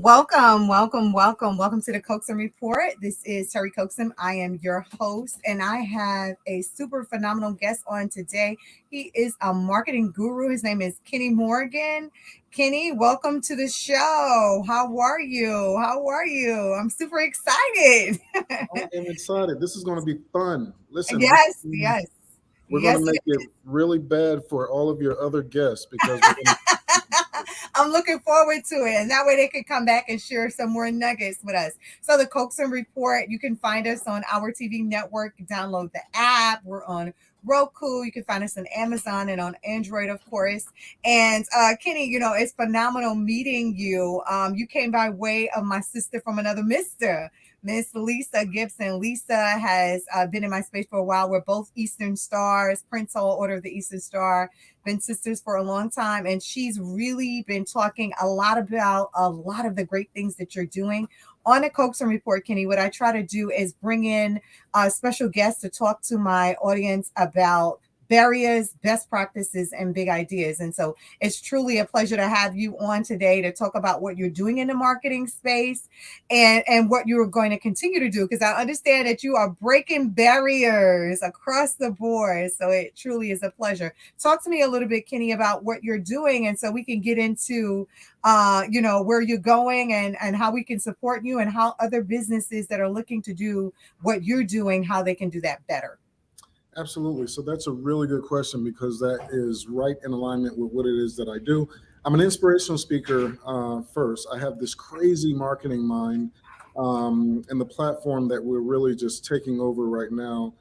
Welcome to the Coaxum Report. This is Terry Coaxum. I am your host, and I have a super phenomenal guest on today. He is a marketing guru. His name is Kenny Morgan. Kenny, welcome to the show. How are you? How are you? I'm super excited. I am excited. This is going to be fun. Listen, Yes, yes, we're going yes. to make it really bad for all of your other guests because we're going to. I'm looking forward to it. And that way they can come back and share some more nuggets with us. So the Coaxum Report, you can find us on our TV network. Download the app. We're on Roku. You can find us on Amazon and on Android, of course. And Kenny, it's phenomenal meeting you. You came by way of my sister from another mister. Miss Lisa Gibson. Lisa has been in my space for a while. We're both Eastern Stars, Prince Hall Order of the Eastern Star, been sisters for a long time. And she's really been talking a lot about a lot of the great things that you're doing. On the Coaxum Report, Kenny, what I try to do is bring in special guests to talk to my audience about barriers, best practices, and big ideas. And so it's truly a pleasure to have you on today to talk about what you're doing in the marketing space and what you're going to continue to do, because I understand that you are breaking barriers across the board. So it truly is a pleasure. Talk to me a little bit, Kenny, about what you're doing, and so we can get into where you're going and how we can support you, and how other businesses that are looking to do what you're doing, how they can do that better. Absolutely. So that's a really good question because that is right in alignment with what it is that I do. I'm an inspirational speaker first. I have this crazy marketing mind, and the platform that we're really just taking over right now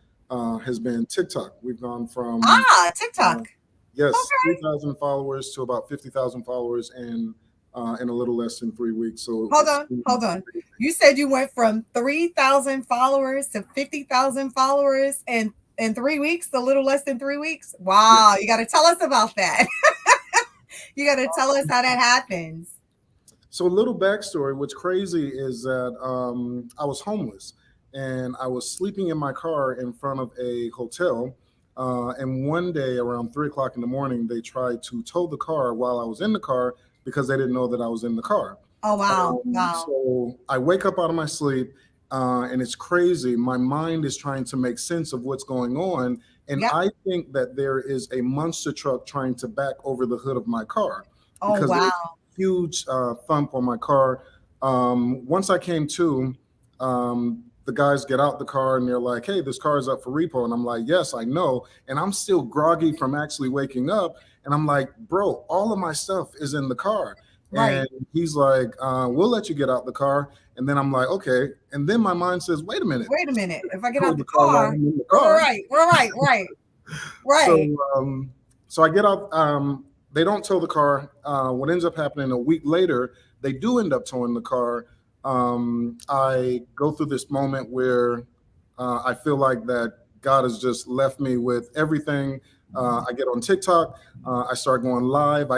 has been TikTok. We've gone from, uh, TikTok. yes, Okay. 3,000 followers to about 50,000 followers in a little less than 3 weeks. So Hold it's on, been hold on. crazy. You said you went from 3,000 followers to 50,000 followers in 3 weeks, a little less than 3 weeks. Yeah. Wow, you got to tell us about that. You got to tell us how that happens. So a little backstory. What's crazy is that I was homeless and I was sleeping in my car in front of a hotel. And one day around 3 o'clock in the morning, they tried to tow the car while I was in the car because they didn't know that I was in the car. Oh, wow, wow. So I wake up out of my sleep, and it's crazy. My mind is trying to make sense of what's going on. And Yep. I think that there is a monster truck trying to back over the hood of my car Oh, because there's wow. a huge thump on my car. Once I came to, the guys get out the car and they're like, "Hey, this car is up for repo." And I'm like, "Yes, I know." And I'm still groggy from actually waking up. And I'm like, "Bro, all of my stuff is in the car." Right. And he's like, "We'll let you get out the car." And then I'm like, "Okay." And then my mind says, "Wait a minute, Wait a minute. If I get tow out the the car while car, I'm in the car." right, right, right, So, right. so I get out. They don't tow the car. What ends up happening a week later, they do end up towing the car. I go through this moment where I feel like that God has just left me with everything. I get on TikTok. I start going live.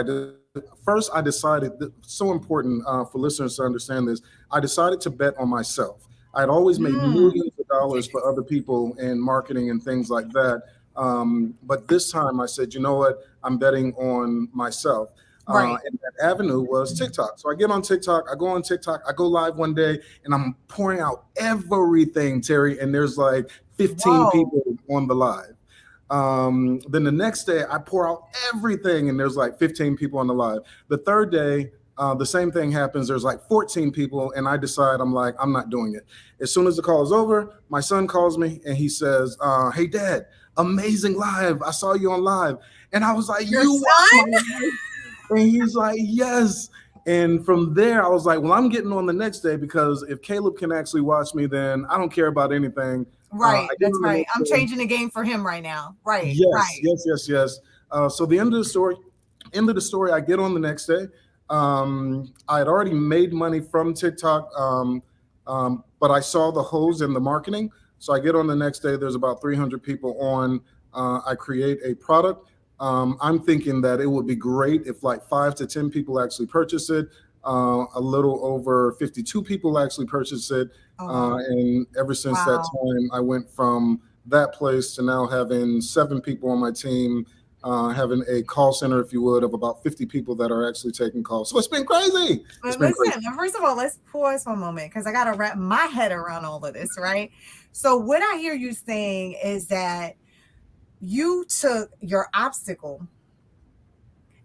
First, I decided so important for listeners to understand this. I decided to bet on myself. I had always made Mm, millions of dollars for yes. other people in marketing and things like that. But this time I said, you know what? I'm betting on myself. Right. And that avenue was TikTok. So I get on TikTok, I go on TikTok, I go live one day, and I'm pouring out everything, Terry. And there's like 15 Whoa. people on the live. Then the next day, I pour out everything, and there's like 15 people on the live. The third day, the same thing happens. There's like 14 people, and I decide I'm like, I'm not doing it. As soon as the call is over, my son calls me and he says, "Hey, Dad, amazing live. I saw you on live." And I was like, Your "You watch my son? live?" And he's like, "Yes." And from there, I was like, "Well, I'm getting on the next day because if Caleb can actually watch me, then I don't care about anything." Right. I get That's on the right. next I'm day. changing the game for him right now. Right. Yes, Right. yes, yes, yes. So the end of the story, I get on the next day. I had already made money from TikTok, but I saw the holes in the marketing. So I get on the next day. There's about 300 people on. I create a product. I'm thinking that it would be great if like 5 to 10 people actually purchase it. A little over 52 people actually purchase it. Oh, wow. And ever since that Wow. time, I went from that place to now having 7 people on my team. having a call center, if you would, of about 50 people that are actually taking calls. So it's been crazy. It's But been crazy. listen, first of all, let's pause for a moment because I got to wrap my head around all of this, right? So, what I hear you saying is that you took your obstacle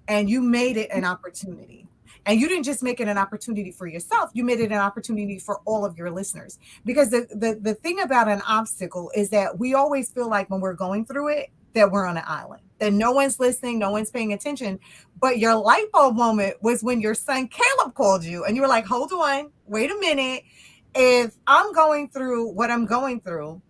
and you made it an opportunity. And you didn't just make it an opportunity for yourself, you made it an opportunity for all of your listeners. Because the thing about an obstacle is that we always feel like when we're going through it, that we're on an island, that no one's listening, no one's paying attention. But your light bulb moment was when your son Caleb called you and you were like, hold on, wait a minute. If I'm going through what I'm going through,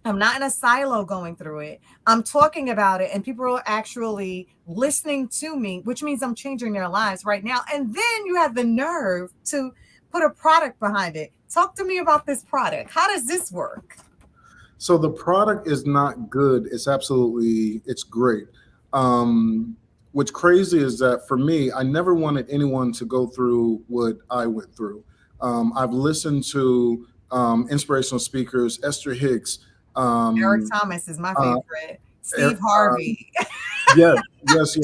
I'm not in a silo going through it. I'm talking about it and people are actually listening to me, which means I'm changing their lives right now. And then you have the nerve to put a product behind it. Talk to me about this product. How does this work? So the product is not good. It's great. What's crazy is that for me, I never wanted anyone to go through what I went through. I've listened to inspirational speakers, Esther Hicks, Eric Thomas is my uh, favorite. Steve Harvey. yes, yes.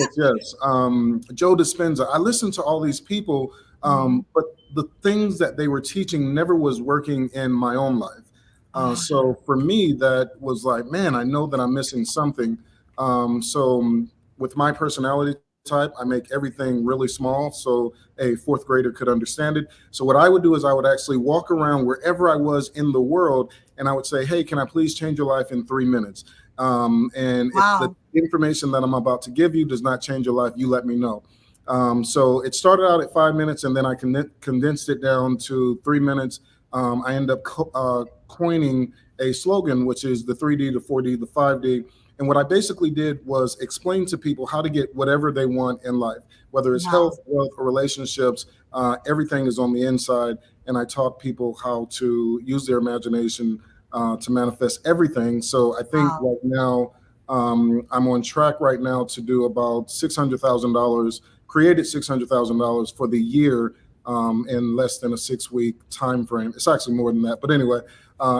Joe Dispenza. I listened to all these people, but the things that they were teaching never was working in my own life. So for me, that was like, man, I know that I'm missing something. With my personality type, I make everything really small so a fourth grader could understand it. So what I would do is I would actually walk around wherever I was in the world and I would say, hey, can I please change your life in 3 minutes? And if the information that I'm about to give you does not change your life, you let me know. So it started out at 5 minutes and then I condensed it down to 3 minutes. I end up coining a slogan, which is the 3D, the 4D, the 5D. And what I basically did was explain to people how to get whatever they want in life, whether it's health, wealth, or relationships. Everything is on the inside. And I taught people how to use their imagination to manifest everything. So I think right now, I'm on track right now to do about $600,000, created $600,000 for the year in less than a 6-week time frame. It's actually more than that, but anyway,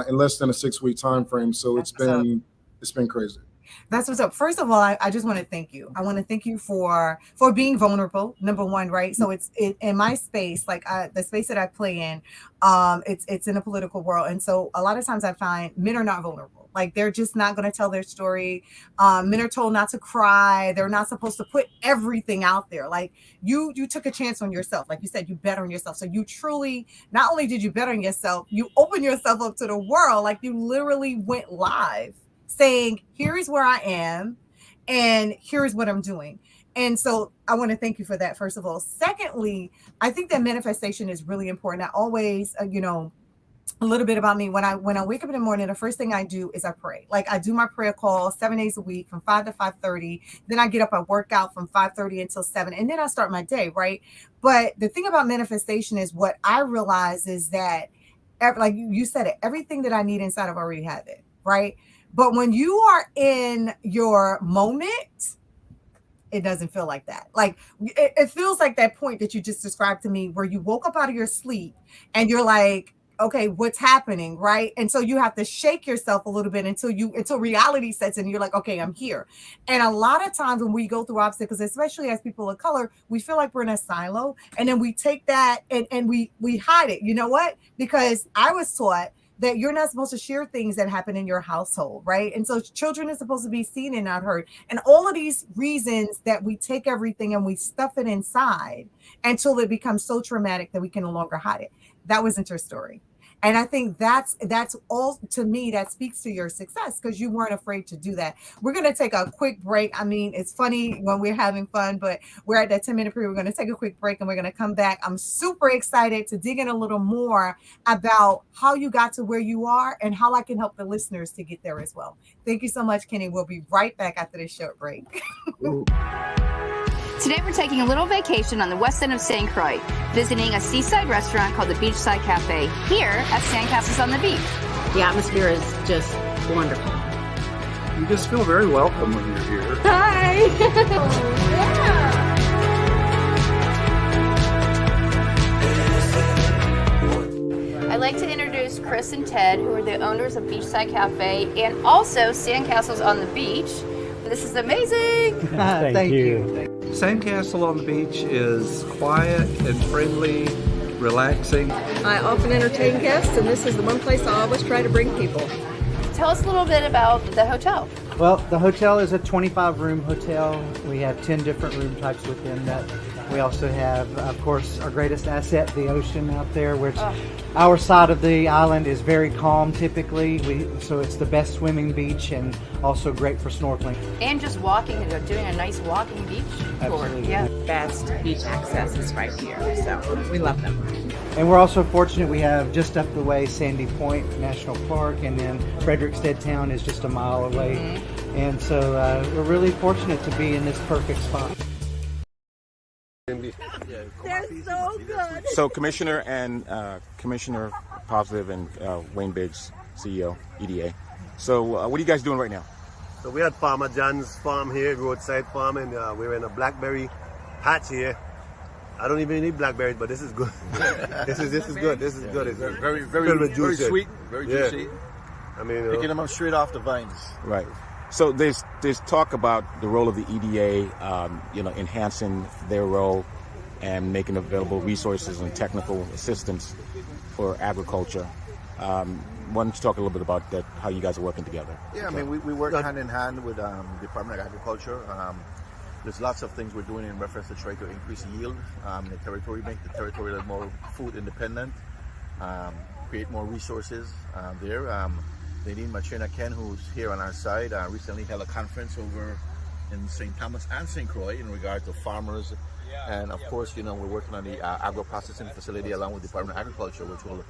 in less than a 6-week time frame. So it's been crazy. That's what's up. First of all, I just want to thank you. I want to thank you for being vulnerable. Number one, right? So it's in my space, like the space that I play in. It's in a political world, and so a lot of times I find men are not vulnerable. Like they're just not going to tell their story. Men are told not to cry. They're not supposed to put everything out there. Like you took a chance on yourself. Like you said, you bet on yourself. So you truly, not only did you bet on yourself, you opened yourself up to the world. Like you literally went live saying, here is where I am and here is what I'm doing. And so I want to thank you for that, first of all. Secondly, I think that manifestation is really important. I always, a little bit about me. When I wake up in the morning, the first thing I do is I pray. Like I do my prayer call 7 days a week from 5 to 5:30. Then I get up, I work out from 5:30 until 7. And then I start my day, right? But the thing about manifestation is what I realize is that, like you said it, everything that I need inside, I've already have it, right? But when you are in your moment, it doesn't feel like that. Like it feels like that point that you just described to me where you woke up out of your sleep and you're like, okay, what's happening, right? And so you have to shake yourself a little bit until reality sets in. You're like, okay, I'm here. And a lot of times when we go through obstacles, especially as people of color, we feel like we're in a silo, and then we take that and we hide it. You know what? Because I was taught that you're not supposed to share things that happen in your household, right? And so children are supposed to be seen and not heard. And all of these reasons that we take everything and we stuff it inside until it becomes so traumatic that we can no longer hide it. That wasn't your story. And I think that's all, to me, that speaks to your success because you weren't afraid to do that. We're going to take a quick break. I mean, it's funny when we're having fun, but we're at that 10-minute period. We're going to take a quick break and we're going to come back. I'm super excited to dig in a little more about how you got to where you are and how I can help the listeners to get there as well. Thank you so much, Kenny. We'll be right back after this short break. Today we're taking a little vacation on the west end of St. Croix, visiting a seaside restaurant called the Beachside Cafe here at Sandcastles on the Beach. The atmosphere is just wonderful. You just feel very welcome when you're here. Hi! I'd like to introduce Chris and Ted, who are the owners of Beachside Cafe and also Sandcastles on the Beach. This is amazing. Thank you. Sandcastle on the beach is quiet and friendly, relaxing. I often entertain guests, and this is the one place I always try to bring people. Tell us a little bit about the hotel. Well, the hotel is a 25-room hotel. We have 10 different room types within that. We also have, of course, our greatest asset, the ocean out there, which our side of the island is very calm typically. So it's the best swimming beach and also great for snorkeling. And just walking, doing a nice walking beach tour. Absolutely. Yeah. Best beach access is right here, so we love them. And we're also fortunate we have just up the way Sandy Point National Park, and then Frederickstead Town is just a mile away. Mm-hmm. And so we're really fortunate to be in this perfect spot. They're so good. So Commissioner Positive and Wayne Biggs, CEO, EDA. So what are you guys doing right now? So we had Farmer John's farm here, roadside farm, and we're in a blackberry patch here. I don't even need blackberries, but this is good. this is good. This is good. It's very sweet, very juicy. I mean, picking them up straight off the vines. Right. So there's talk about the role of the EDA, enhancing their role and making available resources and technical assistance for agriculture. Why don't you talk a little bit about that, how you guys are working together? Yeah, I mean, we work hand in hand with the Department of Agriculture. There's lots of things we're doing in reference to try to increase yield in the territory, make the territory a little more food independent, create more resources there. Nadine Machina Ken, who's here on our side, recently held a conference over in St. Thomas and St. Croix in regard to farmers. And of course, we're working on the agro-processing facility along with the Department of Agriculture, which will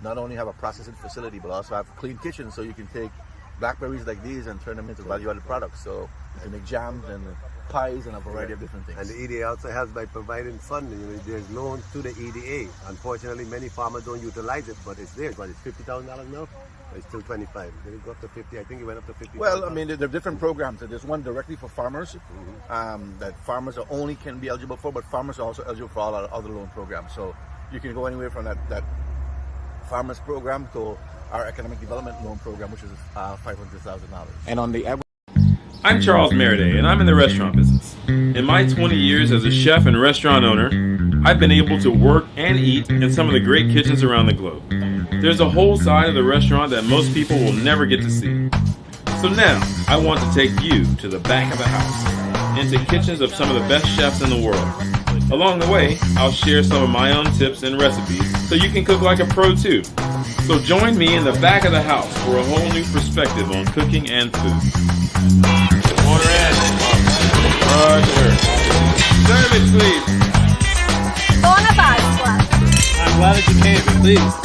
not only have a processing facility, but also have a clean kitchen so you can take blackberries like these and turn them into value-added products. So you can make jams and pies and a variety of different things. And the EDA also helps by providing funding. There's loans to the EDA. Unfortunately, many farmers don't utilize it, but it's there. But it's $50,000 now. It's still 25. Did it go up to 50? I think it went up to 50. Well, I mean, there are different programs. There's one directly for farmers that farmers only can be eligible for, but farmers are also eligible for all our other loan programs. So you can go anywhere from that farmers program to our economic development loan program, which is $500,000. And on the average. I'm Charles Meriday, and I'm in the restaurant business. In my 20 years as a chef and restaurant owner, I've been able to work and eat in some of the great kitchens around the globe. There's a whole side of the restaurant that most people will never get to see. So now, I want to take you to the back of the house, into kitchens of some of the best chefs in the world. Along the way, I'll share some of my own tips and recipes so you can cook like a pro too. So join me in the back of the house for a whole new perspective on cooking and food. Order in. Roger. Serve it, please. I'm glad that you came, please.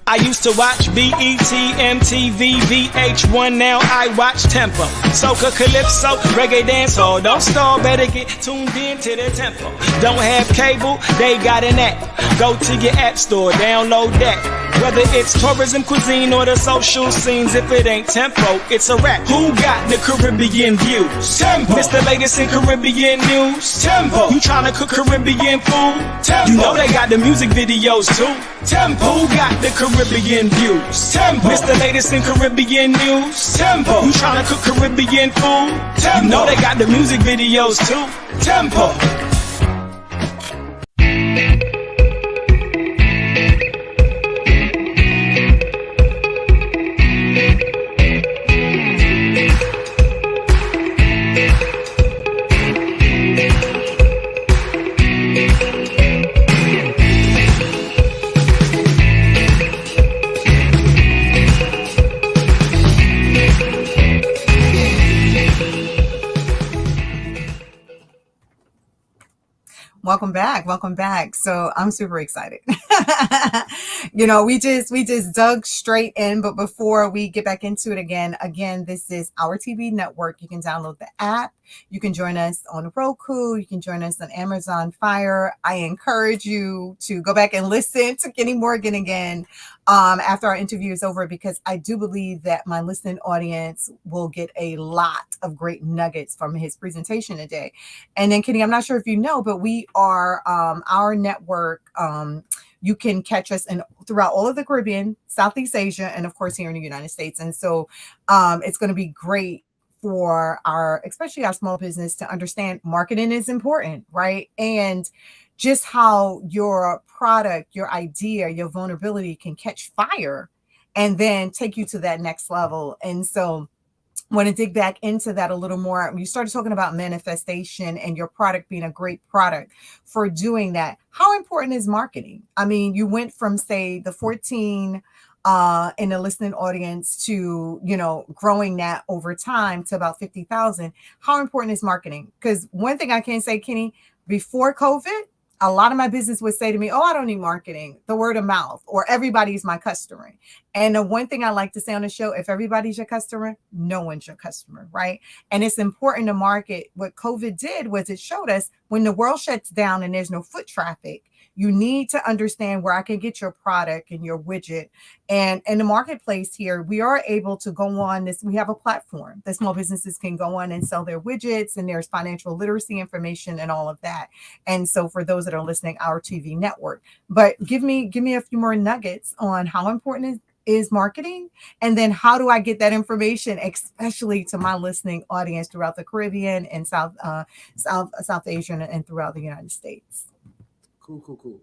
I used to watch BET, MTV, VH1, now I watch Tempo. Soca, Calypso, Reggae Dancehall. Don't stall, better get tuned in to the Tempo. Don't have cable, they got an app. Go to your app store, download that. Whether it's tourism, cuisine, or the social scenes, if it ain't Tempo, it's a rap. Who got the Caribbean views? Tempo. It's the latest in Caribbean news. Tempo. You tryna cook Caribbean food? Tempo. You know they got the music videos too. Tempo. Who got the Caribbean views? Tempo. It's the latest in Caribbean news. Tempo. You tryna cook Caribbean food? Tempo. You know they got the music videos too. Tempo. Welcome back. So I'm super excited. We just dug straight in, but before we get back into it again, this is our TV network. You can download the app. You can join us on Roku. You can join us on Amazon Fire. I encourage you to go back and listen to Kenny Morgan again after our interview is over, because I do believe that my listening audience will get a lot of great nuggets from his presentation today. And then, Kenny, I'm not sure if you know, but we are our network you can catch us throughout all of the Caribbean, Southeast Asia, and of course here in the United States. And so it's going to be great for especially our small business to understand marketing is important, right? And just how your product, your idea, your vulnerability can catch fire and then take you to that next level. And so want to dig back into that a little more. You started talking about manifestation and your product being a great product for doing that. How important is marketing? I mean, you went from, say, the 14 in the listening audience to, growing that over time to about 50,000. How important is marketing? Because one thing I can say, Kenny, before COVID, a lot of my business would say to me, oh, I don't need marketing, the word of mouth, or everybody's my customer. And the one thing I like to say on the show, if everybody's your customer, no one's your customer, right? And it's important to market. What COVID did was it showed us when the world shuts down and there's no foot traffic, you need to understand where I can get your product and your widget. And in the marketplace here, we are able to go on this. We have a platform that small businesses can go on and sell their widgets, and there's financial literacy information and all of that. And so for those that are listening, our TV network, but give me a few more nuggets on how important is marketing, and then how do I get that information, especially to my listening audience throughout the Caribbean and South Asia and throughout the United States. Cool.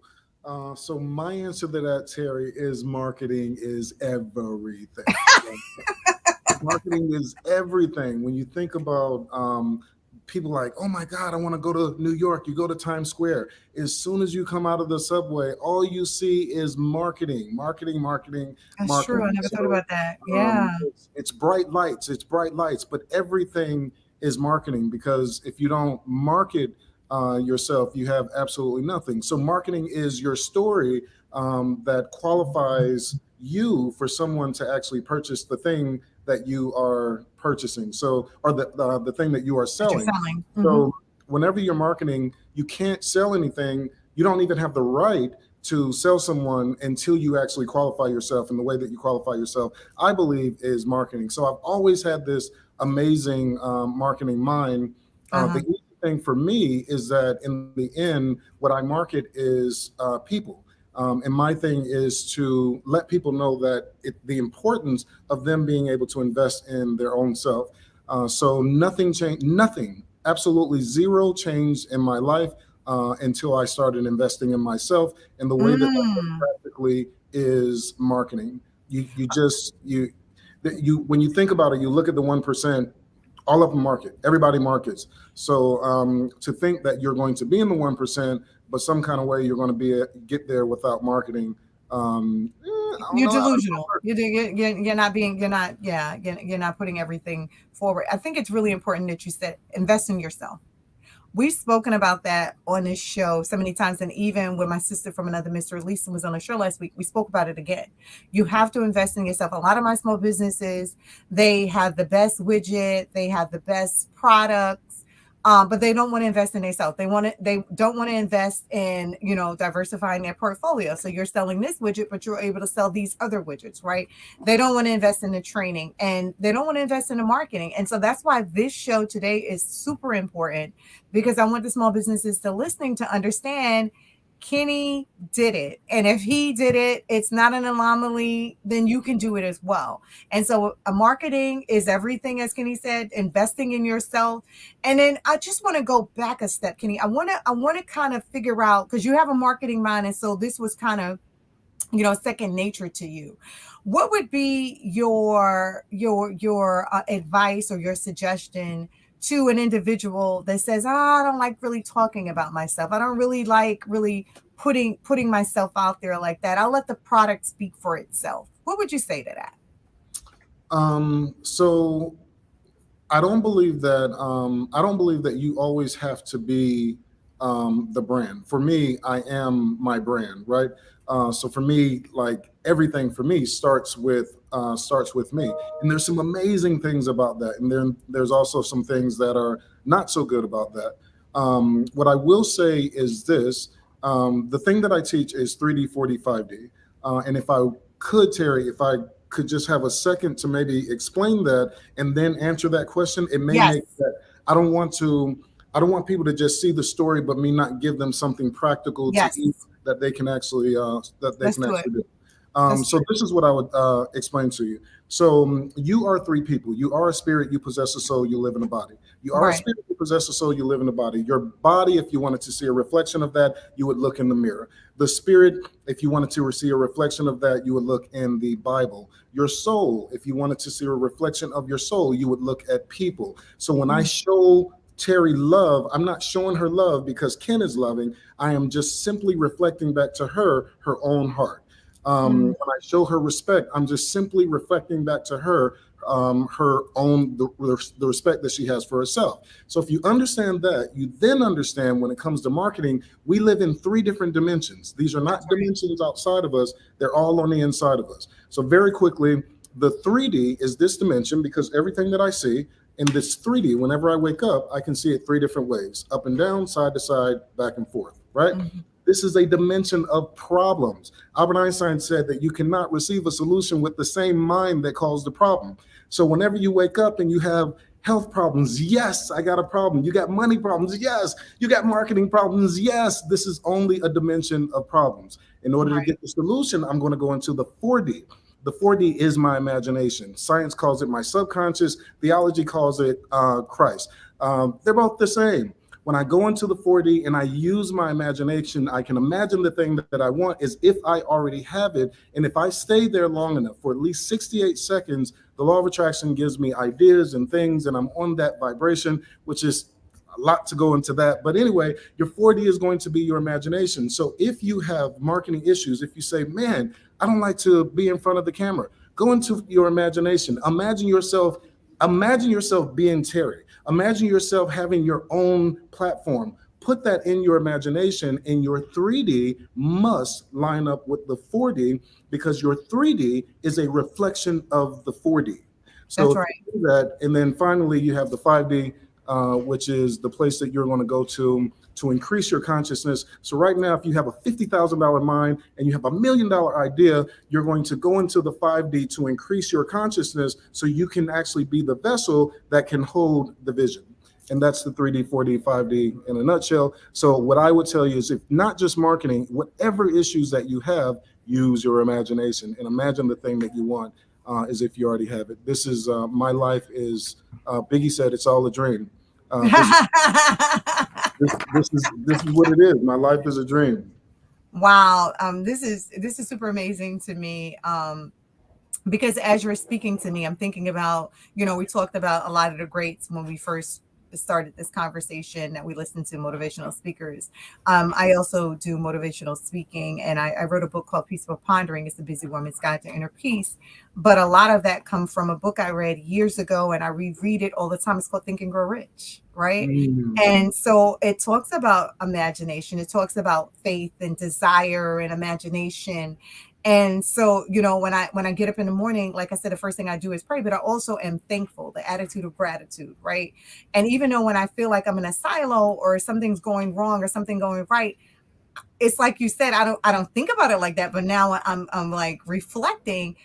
So my answer to that, Terry, is marketing is everything. Marketing is everything. When you think about people like, oh my God, I want to go to New York. You go to Times Square. As soon as you come out of the subway, all you see is marketing. That's true. I never thought about that. Yeah. It's bright lights. But everything is marketing, because if you don't market yourself, you have absolutely nothing. So marketing is your story that qualifies you for someone to actually purchase the thing that you are purchasing. So, or the thing that you are selling. Mm-hmm. So whenever you're marketing, you can't sell anything. You don't even have the right to sell someone until you actually qualify yourself. And the way that you qualify yourself, I believe, is marketing. So I've always had this amazing marketing mind. The easy thing for me is that in the end, what I market is people. And my thing is to let people know that the importance of them being able to invest in their own self. So nothing changed, absolutely zero change in my life until I started investing in myself. And the way that practically is marketing. When you think about it, you look at the 1%. All of them market. Everybody markets. So to think that you're going to be in the 1%, but some kind of way you're going to get there without marketing. You're delusional. You're not putting everything forward. I think it's really important that you said invest in yourself. We've spoken about that on this show so many times. And even when my sister from another Mr. Lisa was on the show last week, we spoke about it again. You have to invest in yourself. A lot of my small businesses, they have the best widget, they have the best products, but they don't want to invest in themselves. They don't want to invest in, diversifying their portfolio. So you're selling this widget, but you're able to sell these other widgets, right? They don't want to invest in the training, and they don't want to invest in the marketing. And so that's why this show today is super important, because I want the small businesses to listening to understand Kenny did it. And if he did it, it's not an anomaly, then you can do it as well. And so marketing is everything, as Kenny said, investing in yourself. And then I just want to go back a step, Kenny. I want to kind of figure out, because you have a marketing mind, and so this was kind of second nature to you. What would be your advice or your suggestion to an individual that says, I don't like really talking about myself. I don't really like putting myself out there like that. I'll let the product speak for itself. What would you say to that? So I don't believe that you always have to be the brand. For me, I am my brand, right? So for me, like everything for me starts with me. And there's some amazing things about that. And then there's also some things that are not so good about that. What I will say is this, the thing that I teach is 3D, 4D, 5D. And if I could, Terry, if I could just have a second to maybe explain that and then answer that question, it may make that. I don't want people to just see the story, but me not give them something practical to eat that they can actually Let's do it. do. Let's So do it. this is what I would explain to you. So you are three people. You are a spirit. You possess a soul. You live in a body. You are a Right. spirit. You possess a soul. You live in a body. Your body, if you wanted to see a reflection of that, you would look in the mirror. The spirit, if you wanted to see a reflection of that, you would look in the Bible. Your soul, if you wanted to see a reflection of your soul, you would look at people. So when I show Terry love, I'm not showing her love because Ken is loving. I am just simply reflecting back to her own heart. When I show her respect, I'm just simply reflecting back to her her own the respect that she has for herself. So if you understand that, you then understand when it comes to marketing, we live in three different dimensions. These are not dimensions outside of us; they're all on the inside of us. So very quickly, the 3D is this dimension because everything that I see in this 3D, whenever I wake up, I can see it three different ways: up and down, side to side, back and forth. Right? This is a dimension of problems. Albert Einstein said that you cannot receive a solution with the same mind that caused the problem. So whenever you wake up and you have health problems, yes, I got a problem. You got money problems, yes. You got marketing problems, yes. This is only a dimension of problems. In order to get the solution, I'm going to go into the 4D. The 4D is my imagination. Science calls it my subconscious. Theology calls it Christ. They're both the same. When I go into the 4D and I use my imagination, I can imagine the thing that I want as if I already have it. And if I stay there long enough, for at least 68 seconds, the law of attraction gives me ideas and things, and I'm on that vibration, which is a lot to go into that. But anyway, your 4D is going to be your imagination. So if you have marketing issues, if you say, man, I don't like to be in front of the camera, go into your imagination. Imagine yourself being Terry. Imagine yourself having your own platform. Put that in your imagination, and your 3D must line up with the 4D because your 3D is a reflection of the 4D. So That's right. do that, and then finally you have the 5D, which is the place that you're going to go to increase your consciousness. So right now, if you have a $50,000 mind and you have $1 million idea, you're going to go into the 5D to increase your consciousness so you can actually be the vessel that can hold the vision. And that's the 3D, 4D, 5D in a nutshell. So what I would tell you is, if not just marketing, whatever issues that you have, use your imagination and imagine the thing that you want as if you already have it. This is my life is, Biggie said, it's all a dream. This is what it is. My life is a dream. Wow. This is super amazing to me. Because as you're speaking to me, I'm thinking about, we talked about a lot of the greats when we first started this conversation, that we listen to motivational speakers. I also do motivational speaking, and I wrote a book called Peaceful Pondering. It's the Busy Woman's Guide to Inner Peace. But a lot of that come from a book I read years ago, and I reread it all the time. It's called Think and Grow Rich, right? And so it talks about imagination. It talks about faith and desire and imagination. And so, when I get up in the morning, like I said, the first thing I do is pray, but I also am thankful, the attitude of gratitude, right? And even though when I feel like I'm in a silo or something's going wrong or something going right, it's like you said, I don't think about it like that. But now I'm like reflecting.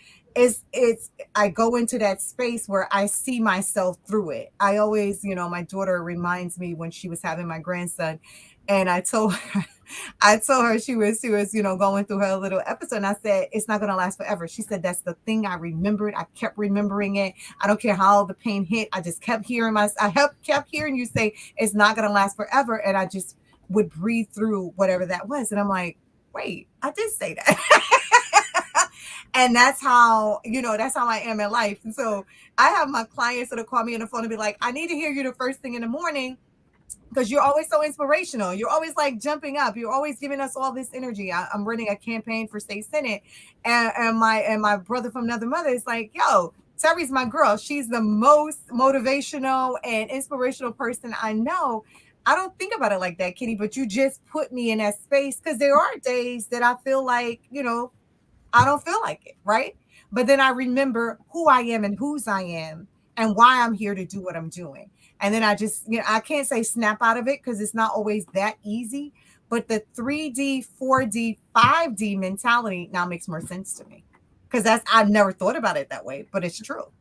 I go into that space where I see myself through it. I always, my daughter reminds me when she was having my grandson, and I told her she was, going through her little episode. And I said, it's not going to last forever. She said, that's the thing. I remembered. I kept remembering it. I don't care how the pain hit. I just kept hearing kept hearing you say it's not going to last forever. And I just would breathe through whatever that was. And I'm like, wait, I did say that. And that's how I am in life. And so I have my clients that'll call me on the phone and be like, I need to hear you the first thing in the morning, because you're always so inspirational. You're always like jumping up. You're always giving us all this energy. I'm running a campaign for state senate, and my brother from another mother is like, yo, Terry's my girl. She's the most motivational and inspirational person I know. I don't think about it like that, Kitty, but you just put me in that space, because there are days that I feel like, I don't feel like it, right? But then I remember who I am and whose I am and why I'm here to do what I'm doing. And then I just, I can't say snap out of it, because it's not always that easy. But the 3D, 4D, 5D mentality now makes more sense to me, because I've never thought about it that way, but it's true.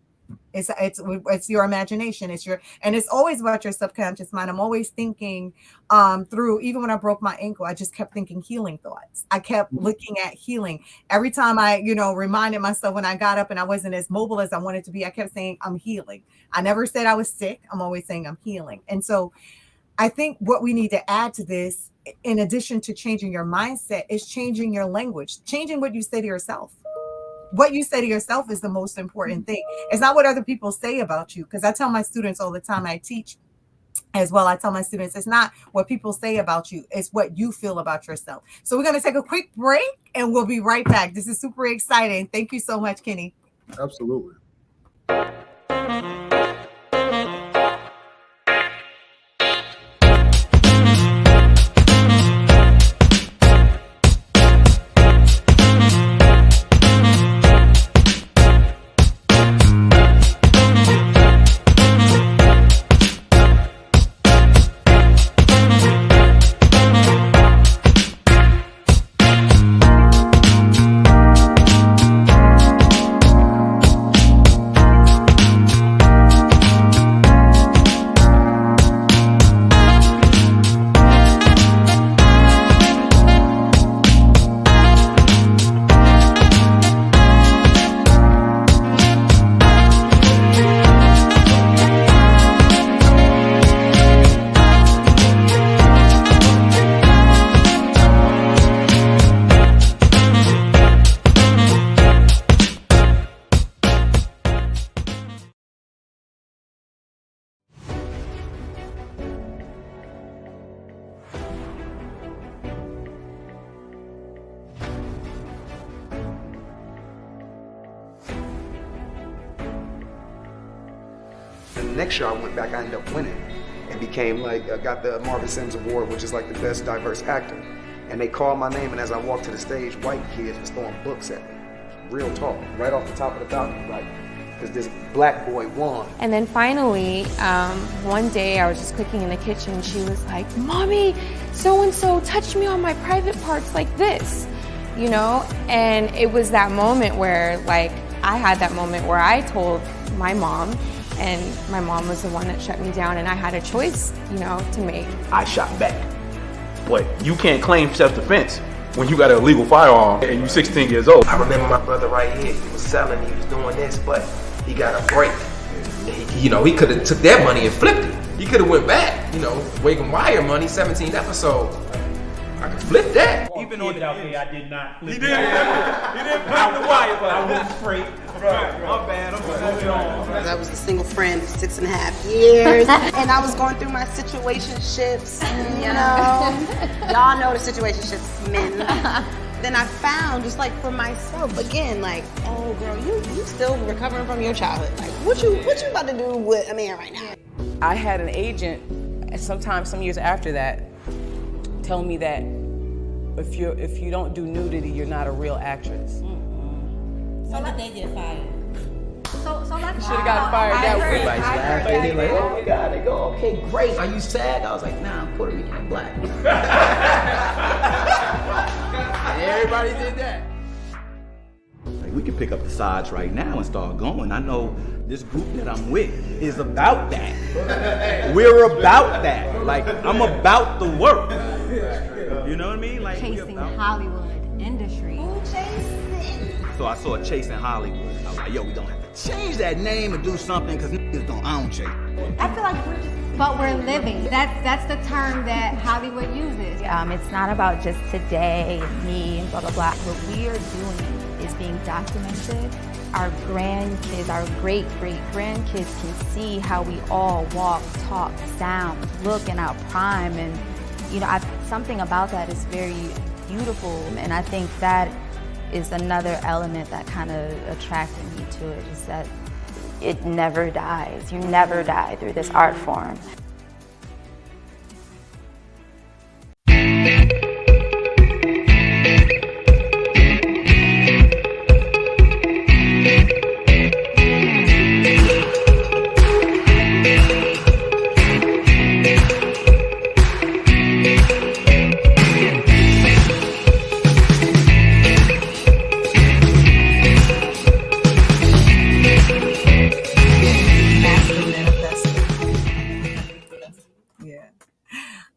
It's your imagination. And it's always about your subconscious mind. I'm always thinking through, even when I broke my ankle, I just kept thinking healing thoughts. I kept looking at healing. Every time I, reminded myself when I got up and I wasn't as mobile as I wanted to be, I kept saying, I'm healing. I never said I was sick. I'm always saying I'm healing. And so I think what we need to add to this, in addition to changing your mindset, is changing your language, changing what you say to yourself. What you say to yourself is the most important thing. It's not what other people say about you. Because I tell my students all the time, I teach as well. I tell my students, it's not what people say about you, it's what you feel about yourself. So we're going to take a quick break and we'll be right back. This is super exciting. Thank you so much, Kenny. Absolutely. Next year I went back, I ended up winning and became I got the Marvin Sims Award, which is like the best diverse actor. And they called my name, and as I walked to the stage, white kids was throwing books at me. Real talk, right off the top of the balcony, because this black boy won. And then finally, one day I was just cooking in the kitchen, and she was like, Mommy, so-and-so touched me on my private parts like this, And it was that moment where, I had that moment where I told my mom, and my mom was the one that shut me down, and I had a choice, to make. I shot back. But you can't claim self-defense when you got an illegal firearm and you're 16 years old. I remember my brother right here, he was selling, he was doing this, but he got a break. He could have took that money and flipped it. He could have went back, Wake and Wire money, 17th episode. I could flip that. Even on the out there, I did not flip. He didn't flip the wire, but I went straight. My bad. I was a single friend for 6.5 years, and I was going through my situationships. Y'all know the situationships, men. Then I found, just for myself, again, oh girl, you still recovering from your childhood. What you about to do with a man right now? I had an agent, sometimes some years after that, tell me that if you don't do nudity, you're not a real actress. So did they get fired? So let's should have got fired that way. Everybody's laughing. They're like, oh my God. They go, okay, great. Are you SAG? I was like, nah, I'm Puerto Rican and black. And everybody did that. We can pick up the sides right now and start going. I know this group that I'm with is about that. We're about that. I'm about the work. You know what I mean? Chasing Hollywood industry. So I saw Chasing Hollywood. I was like, yo, we don't have to change that name and do something because niggas don't own chase. I feel like we're living. That's the term that Hollywood uses. It's not about just today and me and blah, blah, blah. What we are doing is being documented. Our grandkids, our great-great-grandkids can see how we all walk, talk, sound, look in our prime. And, something about that is very beautiful. And I think that is another element that kind of attracted me to it, is that it never dies. You never die through this art form.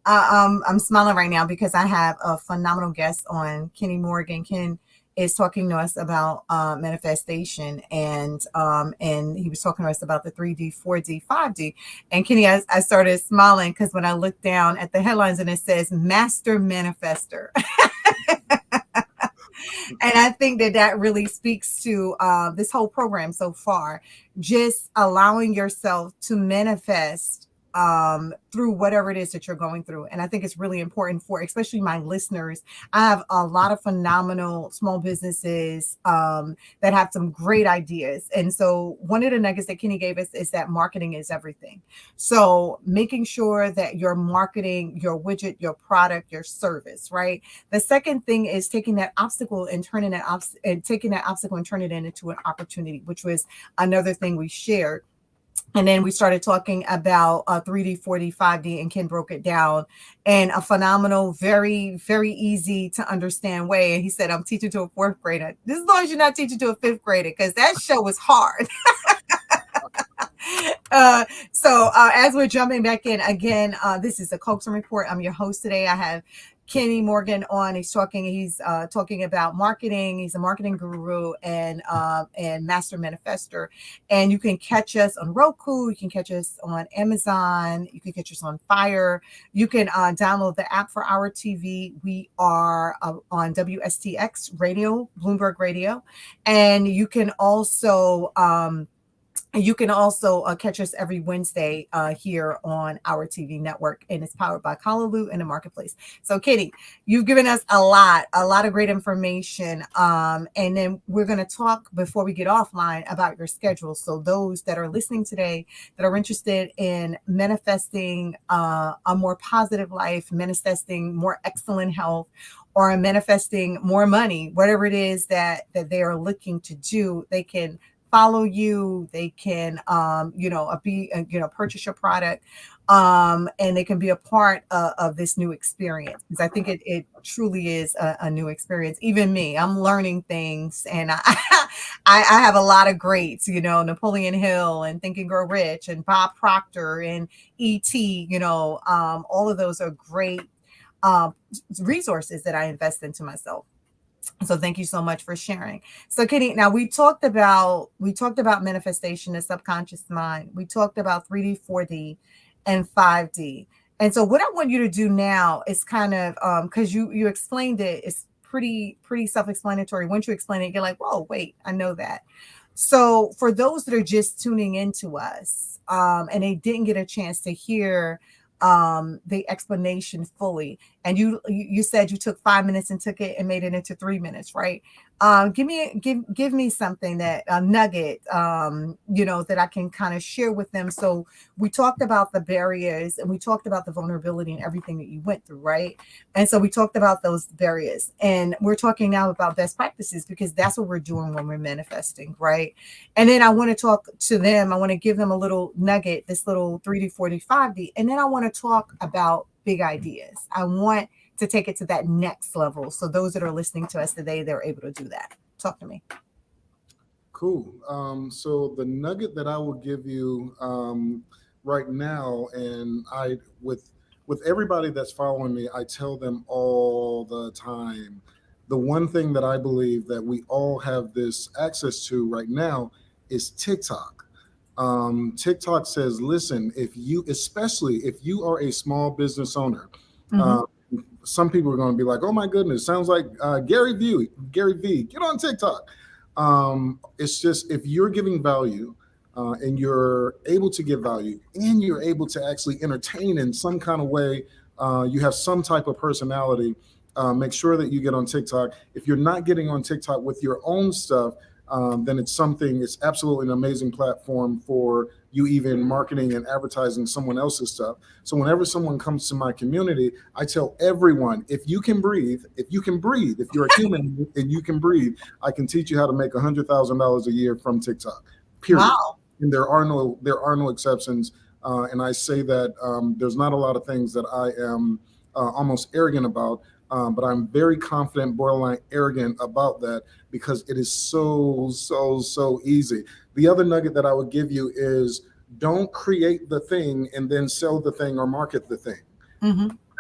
I'm smiling right now because I have a phenomenal guest on, Kenny Morgan. Ken is talking to us about manifestation, and he was talking to us about the 3D, 4D, 5D. And Kenny, I started smiling because when I looked down at the headlines and it says Master Manifester. And I think that really speaks to this whole program so far, just allowing yourself to manifest through whatever it is that you're going through. And I think it's really important for, especially my listeners. I have a lot of phenomenal small businesses that have some great ideas. And so one of the nuggets that Kenny gave us is that marketing is everything. So making sure that you're marketing your widget, your product, your service, right? The second thing is taking that obstacle and turning that obstacle and turning it into an opportunity, which was another thing we shared. And then we started talking about 3D, 4D, 5D, and Ken broke it down in a phenomenal, very, very easy to understand way. And he said, I'm teaching to a fourth grader. This as long as you're not teaching to a fifth grader, because that show was hard. So as we're jumping back in again, this is the Coaxum Report. I'm your host today. I have Kenny Morgan on. He's talking about marketing. He's a marketing guru and master manifester. And you can catch us on Roku. You can catch us on Amazon. You can catch us on Fire. You can download the app for our TV. We are on WSTX Radio, Bloomberg Radio, and you can also catch us every Wednesday here on our TV network, and it's powered by Callaloo and the Marketplace. So, Kitty, you've given us a lot of great information. And then we're going to talk before we get offline about your schedule. So those that are listening today that are interested in manifesting a more positive life, manifesting more excellent health, or manifesting more money, whatever it is that they are looking to do, they can follow you. They can, purchase your product, and they can be a part of this new experience. Because I think it truly is a new experience. Even me, I'm learning things, and I have a lot of greats, Napoleon Hill and Think and Grow Rich and Bob Proctor and E.T., all of those are great resources that I invest into myself. So thank you so much for sharing. So Kenny, now we talked about manifestation, the subconscious mind. We talked about 3D, 4D, and 5D. And so what I want you to do now is kind of because you explained it, it's pretty self-explanatory. Once you explain it, you're like, whoa, wait, I know that. So for those that are just tuning into us and they didn't get a chance to hear the explanation fully, and you said you took 5 minutes and took it and made it into 3 minutes, right? Give me something, that a nugget, that I can kind of share with them. So we talked about the barriers and we talked about the vulnerability and everything that you went through, right? And so we talked about those barriers, and we're talking now about best practices, because that's what we're doing when we're manifesting, right? And then I want to talk to them. I want to give them a little nugget, this little 3D, 4D, 5D, and then I want to talk about big ideas. I want to take it to that next level. So those that are listening to us today, they're able to do that. Talk to me. Cool. So the nugget that I will give you right now, and with everybody that's following me, I tell them all the time, the one thing that I believe that we all have this access to right now is TikTok. TikTok says, listen, especially if you are a small business owner, some people are going to be like, oh my goodness, sounds like Gary V, get on TikTok. It's just, if you're giving value and you're able to give value and you're able to actually entertain in some kind of way, you have some type of personality, make sure that you get on TikTok. If you're not getting on TikTok with your own stuff, then it's absolutely an amazing platform for you even marketing and advertising someone else's stuff. So whenever someone comes to my community, I tell everyone, if you can breathe, if you're a human and you can breathe, I can teach you how to make $100,000 a year from TikTok, period. Wow. And there are no exceptions. And I say that there's not a lot of things that I am almost arrogant about, but I'm very confident, borderline arrogant about that, because it is so easy. The other nugget that I would give you is, don't create the thing and then sell the thing or market the thing.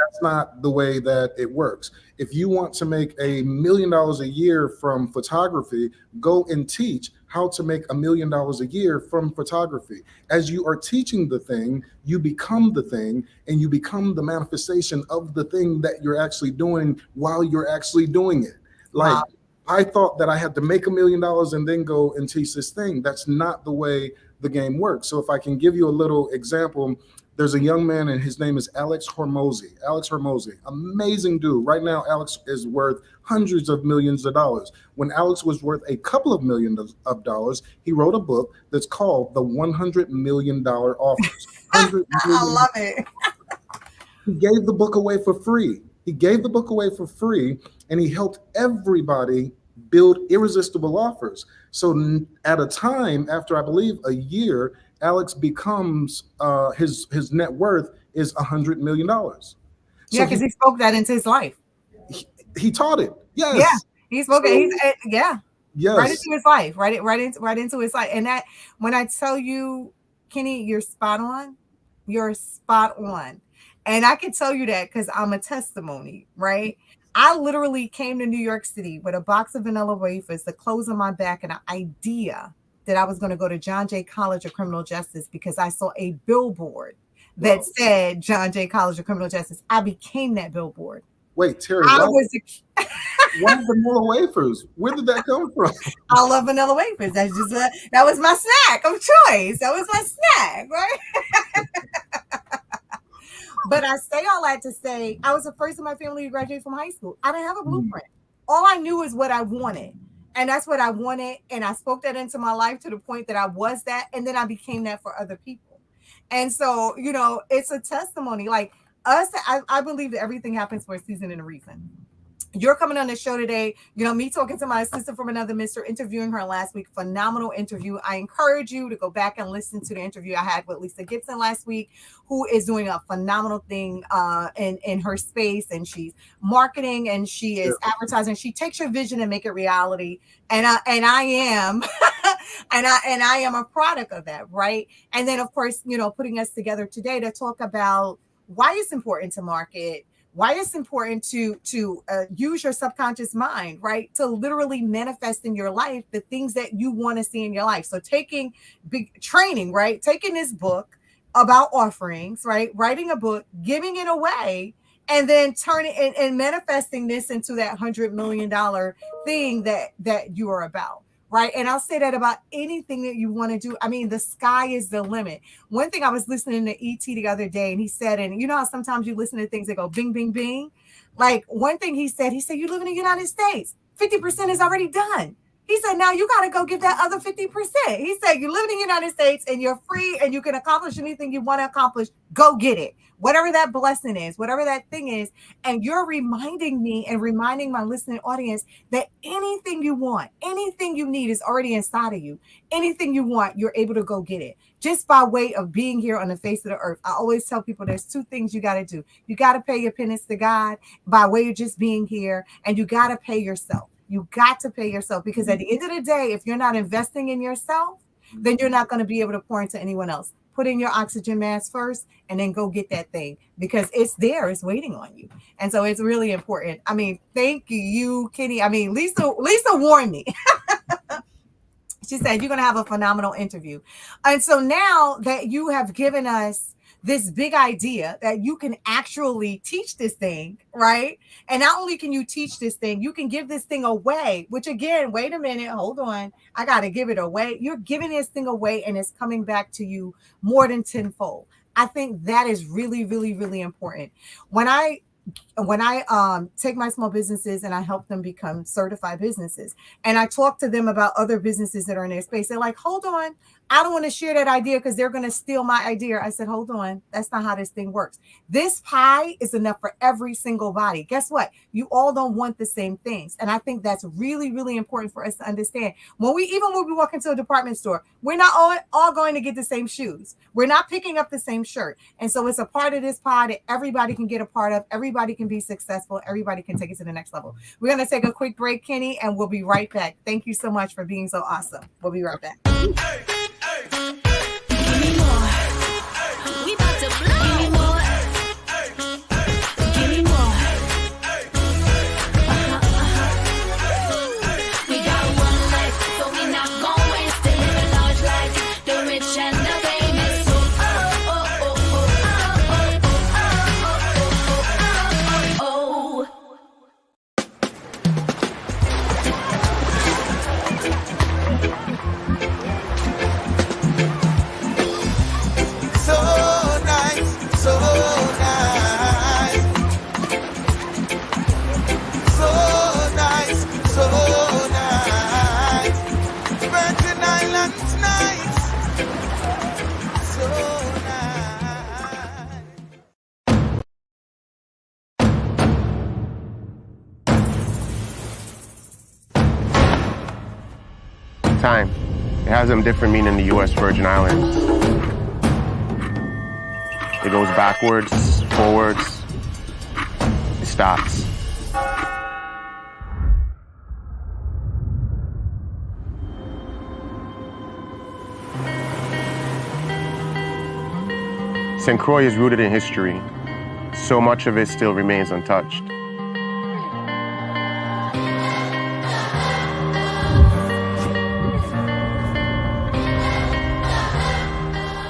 That's not the way that it works. If you want to make $1 million a year from photography, go and teach how to make $1 million a year from photography. As you are teaching the thing, you become the thing, and you become the manifestation of the thing that you're actually doing while you're actually doing it. Like, I thought that I had to make $1 million and then go and teach this thing. That's not the way the game works. So if I can give you a little example, there's a young man and his name is Alex Hormozy. Alex Hormozy, amazing dude. Right now, Alex is worth hundreds of millions of dollars. When Alex was worth a couple of millions of dollars, he wrote a book that's called The $100 Million Offers. I love it. He gave the book away for free. And he helped everybody build irresistible offers. So at a time, after I believe a year, Alex becomes his net worth is $100 million. Yeah, because he spoke that into his life. He taught it. Yes. Yeah, he spoke it. Yeah. Yes. Right into his life. Right into his life. And that, when I tell you, Kenny, you're spot on. You're spot on. And I can tell you that because I'm a testimony, right? I literally came to New York City with a box of vanilla wafers, the clothes on my back, and an idea that I was going to go to John Jay College of Criminal Justice because I saw a billboard that said John Jay College of Criminal Justice. I became that billboard. Wait, Terry, why vanilla wafers? Where did that come from? I love vanilla wafers. That's just that was my snack of choice. That was my snack, right? But I say all that to say, I was the first in my family to graduate from high school. I didn't have a blueprint. All I knew is what I wanted. And that's what I wanted. And I spoke that into my life to the point that I was that. And then I became that for other people. And so, it's a testimony. Like us, I believe that everything happens for a season and a reason. You're coming on the show today, me talking to my assistant from another mister, interviewing her last week. Phenomenal interview. I encourage you to go back and listen to the interview I had with Lisa Gibson last week, who is doing a phenomenal thing in her space, and she's marketing and she is advertising. She takes your vision and make it reality. And I am and I am a product of that, right? And then of course, putting us together today to talk about why it's important to market, why it's important to use your subconscious mind, right? To literally manifest in your life the things that you want to see in your life. So taking big training, right? Taking this book about offerings, right? Writing a book, giving it away, and then turning and manifesting this into that $100 million thing that you are about. Right. And I'll say that about anything that you want to do. I mean, the sky is the limit. One thing, I was listening to ET the other day, and he said, and you know how sometimes you listen to things that go bing, bing, bing. Like one thing he said, you live in the United States. 50% is already done. He said, now you got to go get that other 50%. He said, you live in the United States and you're free and you can accomplish anything you want to accomplish. Go get it. Whatever that blessing is, whatever that thing is. And you're reminding me and reminding my listening audience that anything you want, anything you need is already inside of you. Anything you want, you're able to go get it. Just by way of being here on the face of the earth. I always tell people there's two things you got to do. You got to pay your penance to God by way of just being here, and you got to pay yourself. You got to pay yourself, because at the end of the day, if you're not investing in yourself, then you're not going to be able to pour into anyone else. Put in your oxygen mask first and then go get that thing, because it's there. It's waiting on you. And so it's really important. I mean, thank you, Kenny. I mean, Lisa warned me. She said, you're going to have a phenomenal interview. And so now that you have given us this big idea that you can actually teach this thing, right? And not only can you teach this thing, you can give this thing away, which again, wait a minute, hold on. I got to give it away. You're giving this thing away and it's coming back to you more than tenfold. I think that is really, really, really important. When I take my small businesses and I help them become certified businesses, and I talk to them about other businesses that are in their space, they're like, hold on, I don't want to share that idea because they're going to steal my idea. I said, hold on, that's not how this thing works. This pie is enough for every single body. Guess what? You all don't want the same things. And I think that's really, really important for us to understand. When we walk into a department store, we're not all going to get the same shoes. We're not picking up the same shirt. And so it's a part of this pie that everybody can get a part of. Everybody can be successful. Everybody can take it to the next level. We're going to take a quick break, Kenny, and we'll be right back. Thank you so much for being so awesome. We'll be right back. We about to blow. Give me more. Give time. It has a different meaning in the U.S. Virgin Islands. It goes backwards, forwards, it stops. St. Croix is rooted in history. So much of it still remains untouched.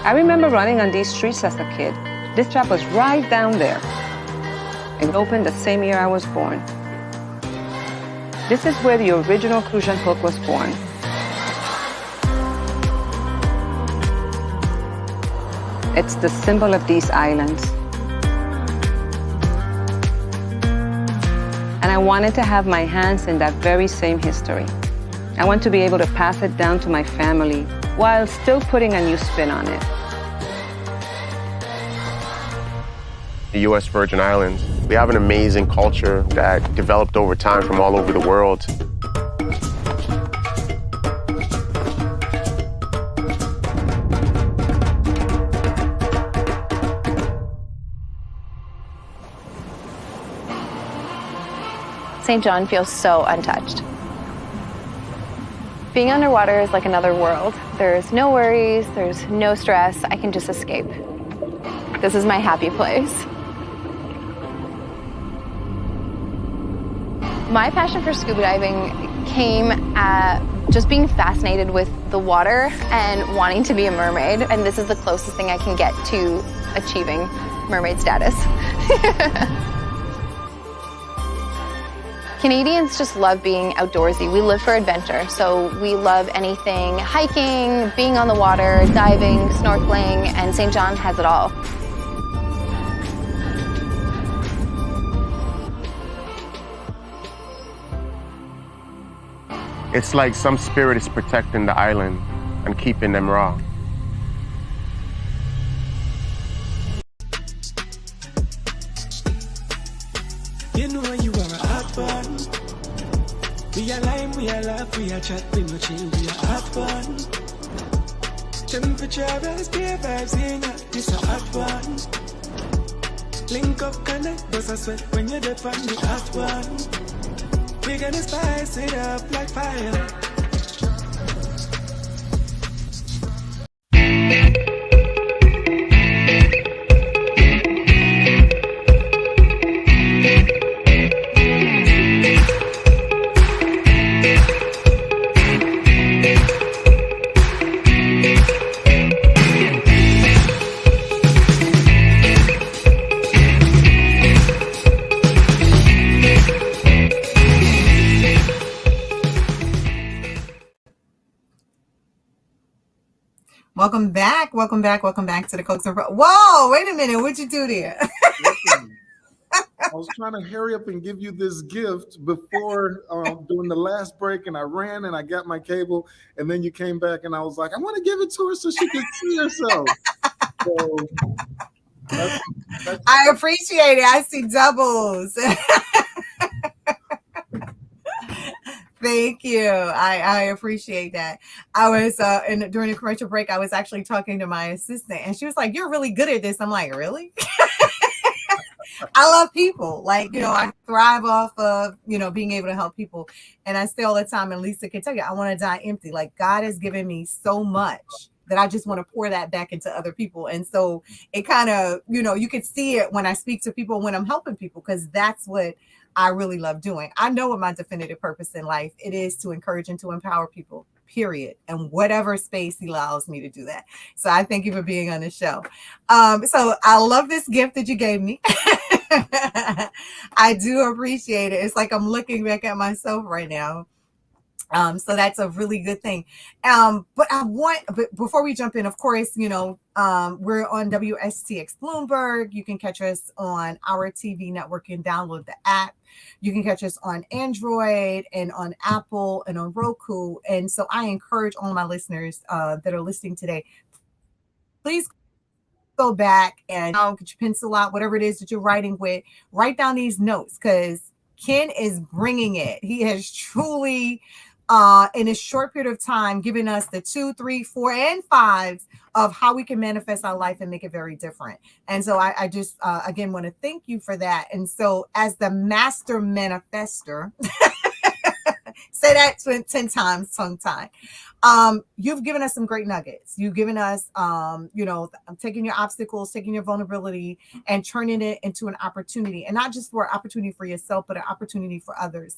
I remember running on these streets as a kid. This shop was right down there. It opened the same year I was born. This is where the original Crucian hook was born. It's the symbol of these islands. And I wanted to have my hands in that very same history. I want to be able to pass it down to my family while still putting a new spin on it. The U.S. Virgin Islands, we have an amazing culture that developed over time from all over the world. St. John feels so untouched. Being underwater is like another world. There's no worries, there's no stress. I can just escape. This is my happy place. My passion for scuba diving came at just being fascinated with the water and wanting to be a mermaid. And this is the closest thing I can get to achieving mermaid status. Canadians just love being outdoorsy. We live for adventure, so we love anything hiking, being on the water, diving, snorkeling, and St. John has it all. It's like some spirit is protecting the island and keeping them raw. You know you are a hot one. We are lime, we are laugh, we are chat, we no chill, we are hot one. Temperature rise, beer vibes in ya, this a hot one. Link up, connect, does a sweat when you're dead on the hot one. We gonna spice it up like fire. Welcome back. Welcome back. Welcome back to the Coaxum Report. Whoa, wait a minute. What'd you do there? Listen, I was trying to hurry up and give you this gift before doing the last break, and I ran and I got my cable, and then you came back and I was like, I want to give it to her so she can see herself. So I appreciate it. I see doubles. Thank you. I appreciate that. I was during the commercial break, I was actually talking to my assistant, and she was like, "You're really good at this." I'm like, "Really?" I love people. Like, I thrive off of, being able to help people. And I say all the time, and Lisa can tell you, I want to die empty. Like, God has given me so much that I just want to pour that back into other people. And so it kind of, you can see it when I speak to people, when I'm helping people, because that's what I really love doing. I know what my definitive purpose in life it is, to encourage and to empower people, period. And whatever space allows me to do that. So I thank you for being on the show. So I love this gift that you gave me. I do appreciate it. It's like I'm looking back at myself right now. So that's a really good thing. But before we jump in, of course, we're on WSTX Bloomberg. You can catch us on our TV network and download the app. You can catch us on Android and on Apple and on Roku. And so I encourage all my listeners that are listening today, please go back and get your pencil out, whatever it is that you're writing with, write down these notes, because Ken is bringing it. He has truly in a short period of time, giving us the 2, 3, 4, and 5s of how we can manifest our life and make it very different. And so I just, again, want to thank you for that. And so as the master manifester, say that 10 times, tongue tied. You've given us some great nuggets. You've given us, taking your obstacles, taking your vulnerability and turning it into an opportunity, and not just for an opportunity for yourself, but an opportunity for others.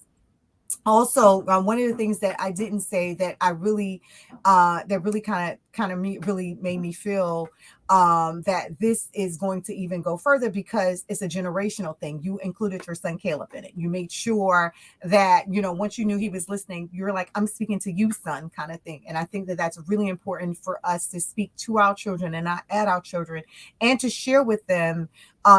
Also, one of the things that I didn't say that I really, that really kind of really made me feel that this is going to even go further because it's a generational thing. You included your son Caleb in it. You made sure that, once you knew he was listening, you were like, I'm speaking to you, son, kind of thing. And I think that that's really important for us to speak to our children and not at our children, and to share with them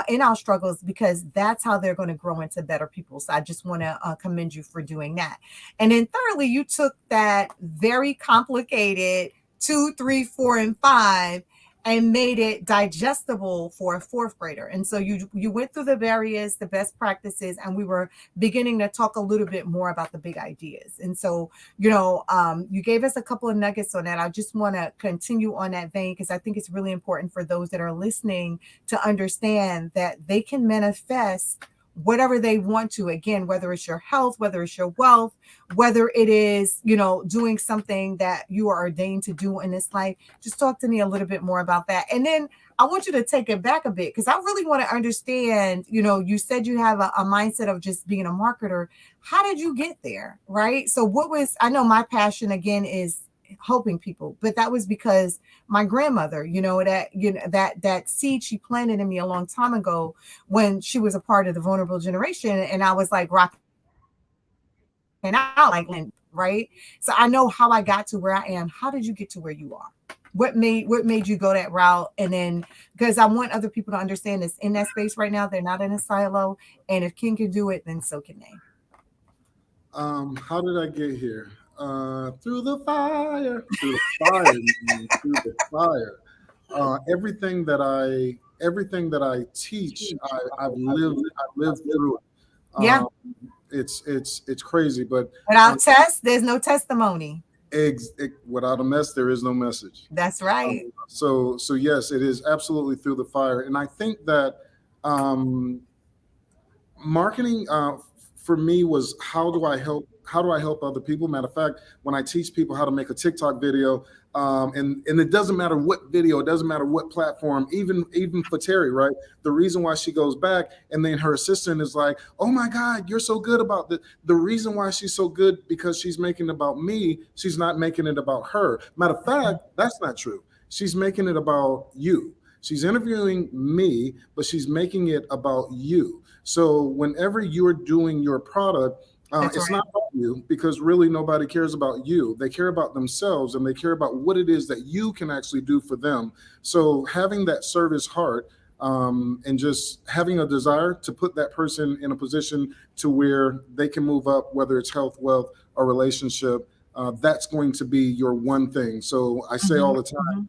in our struggles, because that's how they're going to grow into better people. So I just want to commend you for doing that. And then thirdly, you took that very complicated 2, 3, 4, and 5 and made it digestible for a 4th grader. And so you went through the best practices, and we were beginning to talk a little bit more about the big ideas. And so, you gave us a couple of nuggets on that. I just want to continue on that vein, because I think it's really important for those that are listening to understand that they can manifest whatever they want to. Again, whether it's your health, whether it's your wealth, whether it is, doing something that you are ordained to do in this life. Just talk to me a little bit more about that. And then I want you to take it back a bit, because I really want to understand, you said you have a mindset of just being a marketer. How did you get there? Right. So I know my passion again is helping people, but that was because my grandmother, that seed she planted in me a long time ago when she was a part of the vulnerable generation, and I was like rocking out, like, right. So I know how I got to where I am. How did you get to where you are? What made you go that route? And then, because I want other people to understand this, in that space right now, they're not in a silo, and if King can do it, then so can they. How did I get here? Through the fire, through the fire. Everything that I teach, I've lived through it. Yeah. It's crazy, but without test, there's no testimony. Without a mess, there is no message. That's right. So yes, it is absolutely through the fire, and I think that marketing for me was how do I help other people. Matter of fact, when I teach people how to make a TikTok video, and it doesn't matter what video, it doesn't matter what platform, even for Terry, right? The reason why she goes back and then her assistant is like, oh my God, you're so good about this. The reason why she's so good, because she's making it about me. She's not making it about her. Matter of fact, that's not true. She's making it about you. She's interviewing me, but she's making it about you. So whenever you're doing your product, it's not about you, because really nobody cares about you. They care about themselves, and they care about what it is that you can actually do for them. So having that service heart, and just having a desire to put that person in a position to where they can move up, whether it's health, wealth, or relationship, that's going to be your one thing. So I say all the time,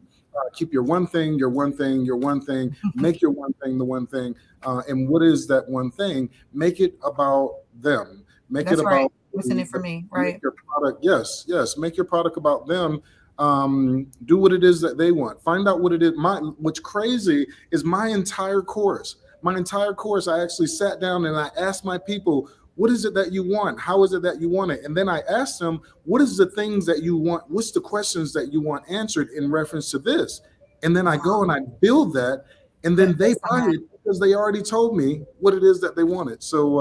keep your one thing, your one thing, your one thing, make your one thing the one thing. And what is that one thing? Make it about them. Make That's it about right. Listen it for me, right? Make your product. Yes. Make your product about them. Do what it is that they want. Find out what it is. What's crazy is my entire course. I actually sat down and I asked my people, what is it that you want? How is it that you want it? And then I asked them, what is the things that you want? What's the questions that you want answered in reference to this? And then I go and I build that, and then they buy it because they already told me what it is that they wanted. So,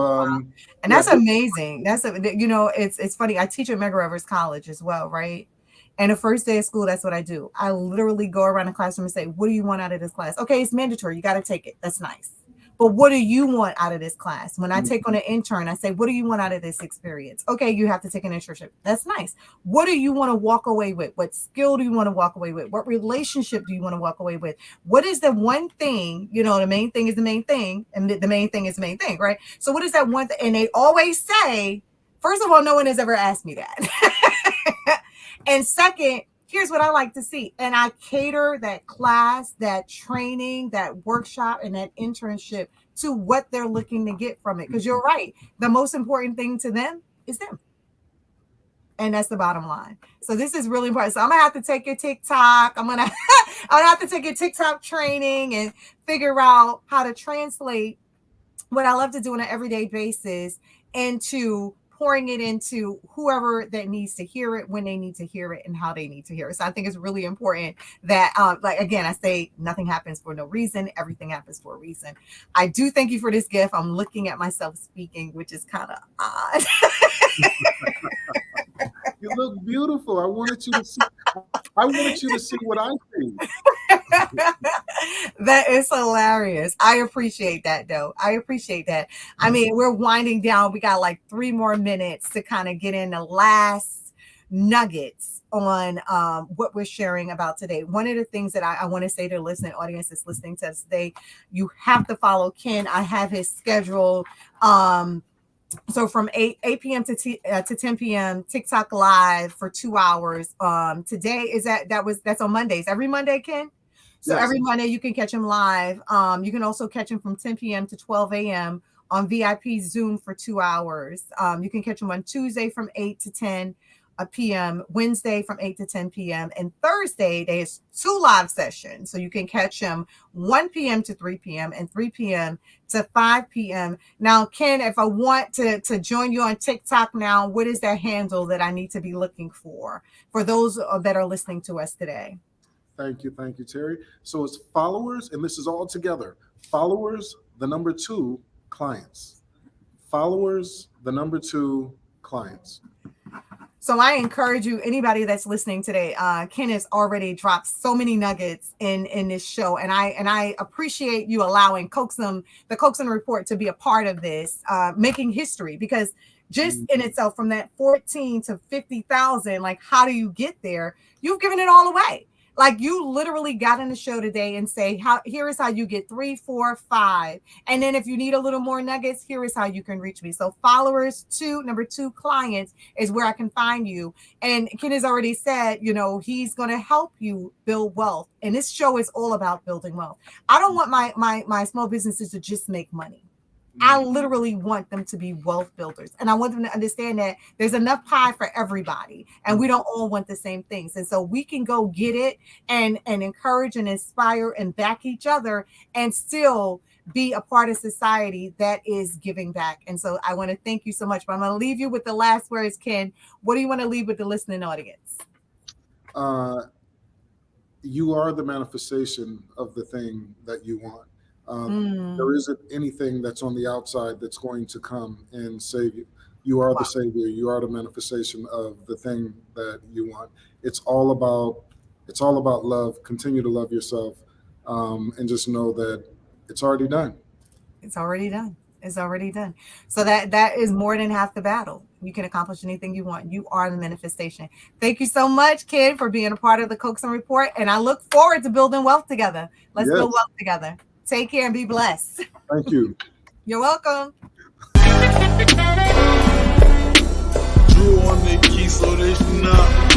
and that's amazing. It's funny. I teach at Medgar Evers College as well, right? And the first day of school, that's what I do. I literally go around the classroom and say, what do you want out of this class? Okay, it's mandatory. You got to take it. That's nice. But what do you want out of this class? When I take on an intern, I say, what do you want out of this experience? Okay, you have to take an internship. That's nice. What do you want to walk away with? What skill do you want to walk away with? What relationship do you want to walk away with? What is the one thing, the main thing is the main thing, and the main thing is the main thing, right? So what is that one thing? And they always say, first of all, no one has ever asked me that. And second, here's what I like to see. And I cater that class, that training, that workshop, and that internship to what they're looking to get from it. Because you're right. The most important thing to them is them. And that's the bottom line. So this is really important. So I'm gonna have to take your TikTok. I'm gonna have to take your TikTok training and figure out how to translate what I love to do on an everyday basis into pouring it into whoever that needs to hear it, when they need to hear it, and how they need to hear it. So I think it's really important that, like, again, I say nothing happens for no reason. Everything happens for a reason. I do thank you for this gift. I'm looking at myself speaking, which is kind of odd. You look beautiful. I wanted you to see what I see. That is hilarious. I appreciate that, though. I appreciate that. I mean, we're winding down. We got like 3 more minutes to kind of get in the last nuggets on what we're sharing about today. One of the things that I want to say to the listening audience that's listening to us today, you have to follow Ken. I have his schedule. So from 8 p.m. to 10 p.m. TikTok live for 2 hours. Today that's on Mondays. Every Monday, Ken. So Yes. every Monday you can catch him live. You can also catch him from 10 p.m. to 12 a.m. on VIP Zoom for 2 hours. You can catch him on Tuesday from 8 to 10 p.m., Wednesday from 8 to 10 p.m., and Thursday there's 2 live sessions. So you can catch him 1 p.m. to 3 p.m. and 3 p.m. to 5 p.m. Now, Ken, if I want to join you on TikTok now, what is that handle that I need to be looking for those that are listening to us today? Thank you, Terry. So it's followers, and this is all together. Followers, the number 2 clients. Followers, the number 2 clients. So I encourage you, anybody that's listening today, Ken has already dropped so many nuggets in this show. And I appreciate you allowing the Coaxum Report to be a part of this, making history, because just in itself, from that 14 to 50,000, like, how do you get there? You've given it all away. Like, you literally got in the show today and say, here is how you get 3, 4, 5. And then if you need a little more nuggets, here is how you can reach me. So followers, number 2 clients is where I can find you. And Ken has already said, he's going to help you build wealth. And this show is all about building wealth. I don't want my small businesses to just make money. I literally want them to be wealth builders. And I want them to understand that there's enough pie for everybody. And we don't all want the same things. And so we can go get it and encourage and inspire and back each other and still be a part of society that is giving back. And so I want to thank you so much. But I'm going to leave you with the last words, Ken. What do you want to leave with the listening audience? You are the manifestation of the thing that you want. There isn't anything that's on the outside that's going to come and save you. You are the savior. You are the manifestation of the thing that you want. It's all about love. Continue to love yourself, and just know that it's already done. It's already done. It's already done. So that is more than half the battle. You can accomplish anything you want. You are the manifestation. Thank you so much, Ken, for being a part of the Coaxum Report. And I look forward to building wealth together. Let's build wealth together. Take care and be blessed. Thank you. You're welcome. Drew on the key, so this not.